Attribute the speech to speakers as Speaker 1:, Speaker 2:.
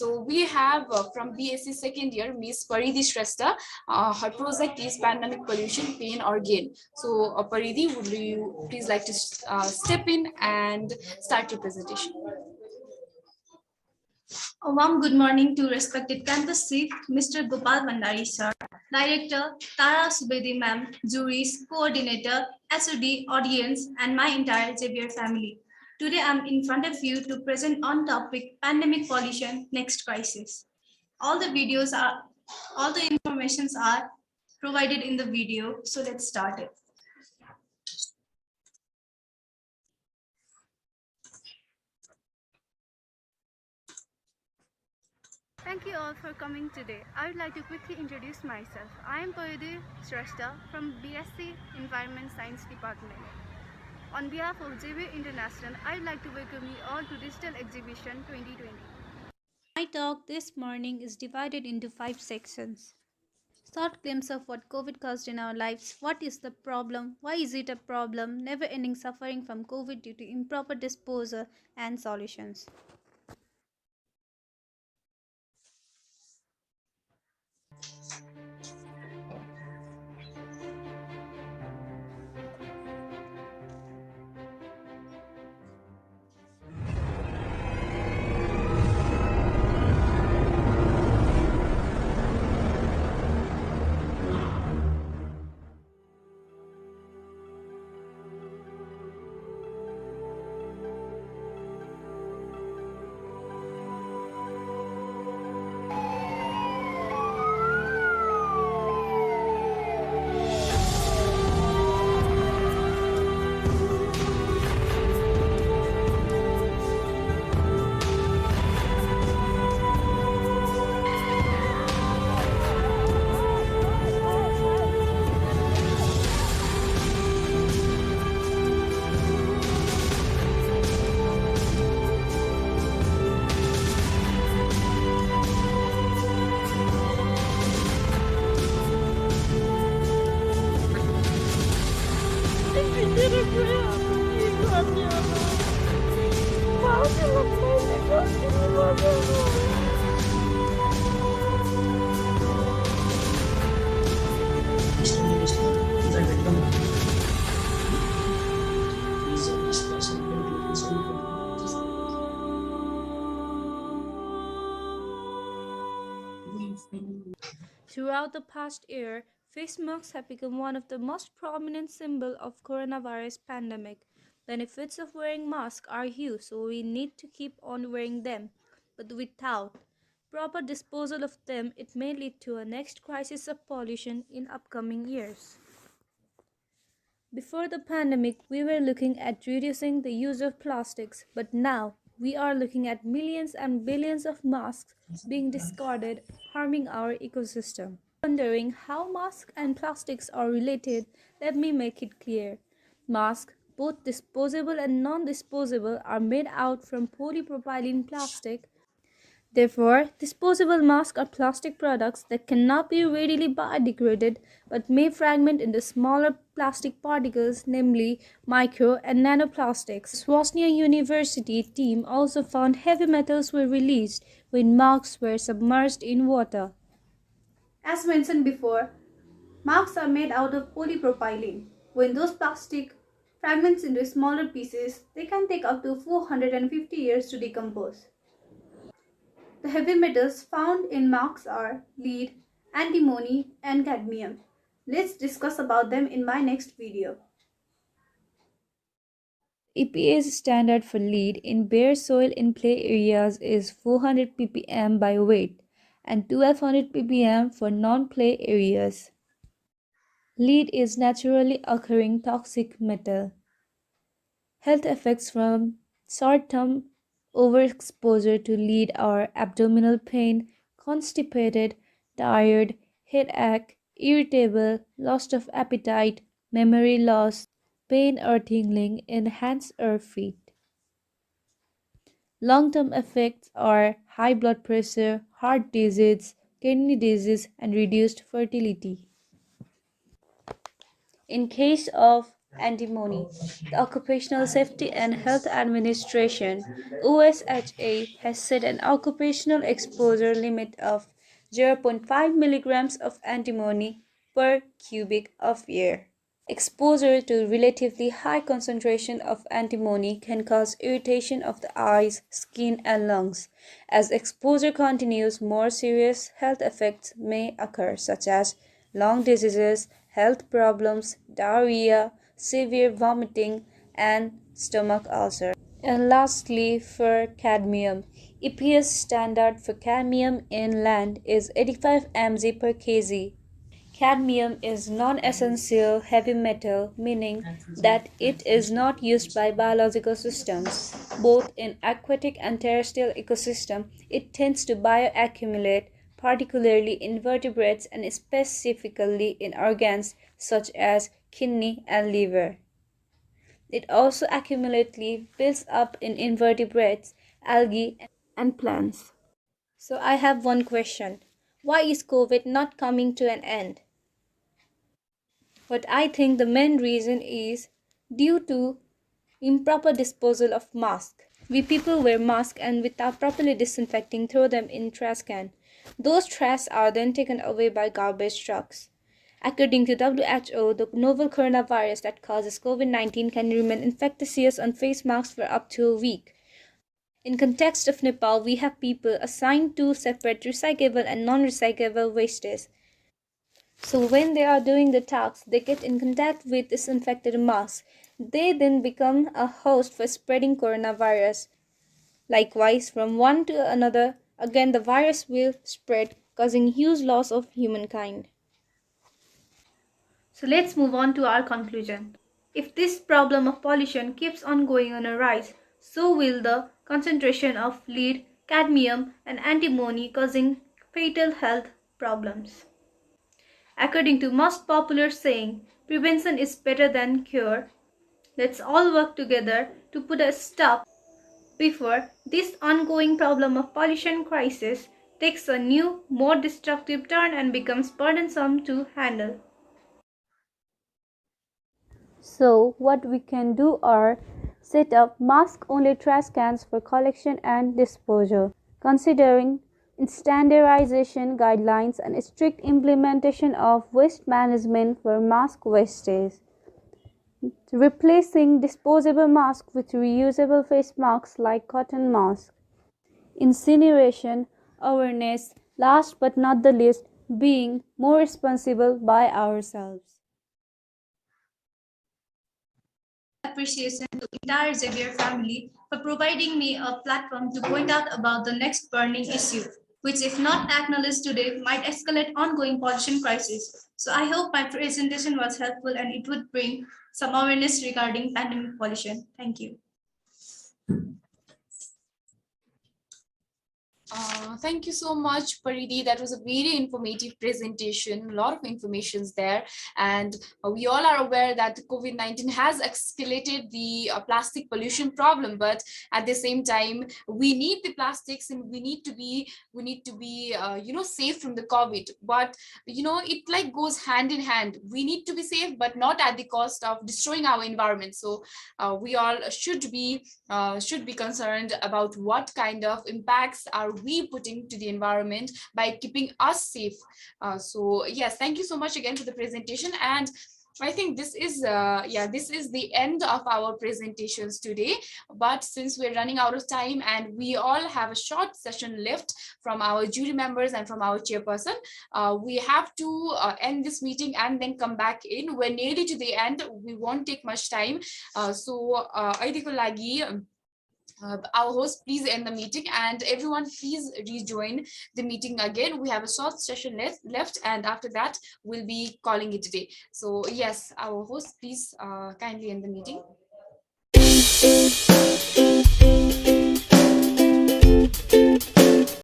Speaker 1: So we have from BSc second year, Miss Paridhi Shrestha. Her project is pandemic pollution, pain or gain. So Paridhi, would you please like to step in and start your presentation?
Speaker 2: A warm good morning to respected campus chief, Mr. Gopal Bandari sir, Director Tara Subedi ma'am, juries, coordinator, SOD, audience, and my entire Xavier family. Today I'm in front of you to present on topic pandemic pollution next crisis. All the informations are provided in the video, so let's start it.
Speaker 3: Thank you all for coming today. I would like to quickly introduce myself. I am Paridhi Shrestha from BSc Environment Science Department. On behalf of Xavier International, I would like to welcome you all to Digital Exhibition 2020.
Speaker 4: My talk this morning is divided into 5 sections. Short glimpse of what COVID caused in our lives, what is the problem, why is it a problem, never-ending suffering from COVID due to improper disposal, and solutions. Throughout the past year, face masks have become one of the most prominent symbols of coronavirus pandemic. Benefits of wearing masks are huge, so we need to keep on wearing them. But without proper disposal of them, it may lead to a next crisis of pollution in upcoming years. Before the pandemic, we were looking at reducing the use of plastics, but now we are looking at millions and billions of masks being discarded, harming our ecosystem. Wondering how masks and plastics are related, let me make it clear. Masks, both disposable and non-disposable, are made out from polypropylene plastic. Therefore, disposable masks are plastic products that cannot be readily biodegraded but may fragment into smaller plastic particles, namely micro and nanoplastics. The Swastika University team also found heavy metals were released when masks were submerged in water.
Speaker 2: As mentioned before, masks are made out of polypropylene. When those plastic fragments into smaller pieces, they can take up to 450 years to decompose. The heavy metals found in masks are lead, antimony, and cadmium. Let's discuss about them in my next video.
Speaker 4: EPA's standard for lead in bare soil in play areas is 400 ppm by weight and 1200 ppm for non-play areas. Lead is naturally occurring toxic metal. Health effects from short-term overexposure to lead are abdominal pain, constipated, tired, headache, irritable, loss of appetite, memory loss, pain or tingling in hands or feet. Long-term effects are high blood pressure, heart disease, kidney disease, and reduced fertility. In case of antimony. The Occupational Safety and Health Administration (OSHA) has set an occupational exposure limit of zero point 0.5 milligrams of antimony per cubic of air. Exposure to relatively high concentration of antimony can cause irritation of the eyes, skin, and lungs. As exposure continues, more serious health effects may occur, such as lung diseases, health problems, diarrhea, severe vomiting, and stomach ulcer. And lastly, for cadmium, EPS standard for cadmium in land is 85 mg per kg. Cadmium is non-essential heavy metal, meaning that it is not used by biological systems. Both in aquatic and terrestrial ecosystem, it tends to bioaccumulate, particularly in vertebrates and specifically in organs such as kidney and liver. It also accumulatively builds up in invertebrates, algae, and plants. So I have one question. Why is COVID not coming to an end? But I think the main reason is due to improper disposal of masks. We people wear masks and without properly disinfecting throw them in trash can. Those trash are then taken away by garbage trucks. According to WHO, the novel coronavirus that causes COVID-19 can remain infectious on face masks for up to a week. In context of Nepal, we have people assigned to separate recyclable and non-recyclable wastes. So when they are doing the tasks, they get in contact with disinfected masks. They then become a host for spreading coronavirus. Likewise, from one to another, again the virus will spread, causing huge loss of humankind.
Speaker 2: So let's move on to our conclusion. If this problem of pollution keeps on going on a rise, so will the concentration of lead, cadmium, and antimony causing fatal health problems. According to most popular saying, prevention is better than cure. Let's all work together to put a stop before this ongoing problem of pollution crisis takes a new, more destructive turn and becomes burdensome to handle.
Speaker 4: So, what we can do are set up mask only trash cans for collection and disposal, considering standardization guidelines and strict implementation of waste management for mask wastage, replacing disposable masks with reusable face masks like cotton masks, incineration awareness, last but not the least, being more responsible by ourselves.
Speaker 5: Appreciation to entire Xavier family for providing me a platform to point out about the next burning issue, which if not acknowledged today might escalate ongoing pollution crisis. So I hope my presentation was helpful and it would bring some awareness regarding pandemic pollution. Thank you.
Speaker 1: Thank you so much, Paridhi. That was a very informative presentation. A lot of informations there, and we all are aware that COVID-19 has escalated the plastic pollution problem. But at the same time, we need the plastics, and we need to be safe from the COVID. But it like goes hand in hand. We need to be safe, but not at the cost of destroying our environment. So we all should be concerned about what kind of impacts are we putting to the environment by keeping us safe. So yes, thank you so much again for the presentation. And I think this is the end of our presentations today. But since we're running out of time and we all have a short session left from our jury members and from our chairperson, we have to end this meeting and then come back in. We're nearly to the end. We won't take much time. So अहिलेको लागि our host, please end the meeting, and everyone please rejoin the meeting again. We have a short session left, and after that we'll be calling it a day. So yes, our host, please kindly end the meeting.